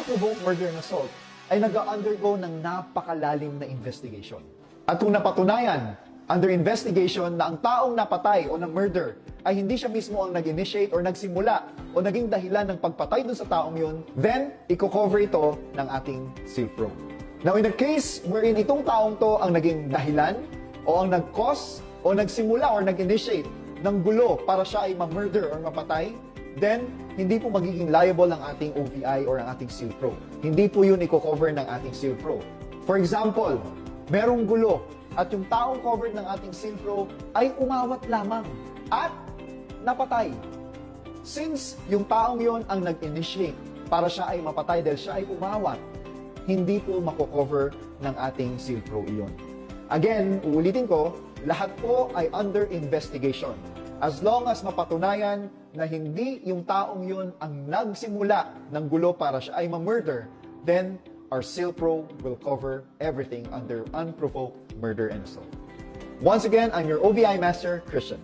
unprovoked murder and assault ay nag-undergo ng napakalalim na investigation. At kung napatunayan under investigation na ang taong napatay o na-murder ay hindi siya mismo ang nag-initiate or nagsimula o naging dahilan ng pagpatay dun sa taong yun, then i-cover ito ng ating SEALPRO. Now in the case wherein itong taong to ang naging dahilan o ang nag-cause o nagsimula or nag-initiate ng gulo para siya ay ma-murder or mapatay, then hindi po magiging liable ang ating OVI or ang ating SEALPRO. Hindi po yun i-cover ng ating SEALPRO. For example, merong gulo at yung taong covered ng ating SEALPRO ay umawat lamang at napatay. Since yung taong yon ang nag-initiate para siya ay mapatay dahil siya ay umawat, hindi po mako-cover ng ating SEALPRO iyon. Again, uulitin ko, lahat po ay under investigation. As long as mapatunayan na hindi yung taong yun ang nagsimula ng gulo para siya ay ma-murder, then our SEALPRO will cover everything under unprovoked murder and assault. Once again, I'm your OVI Master, Christian.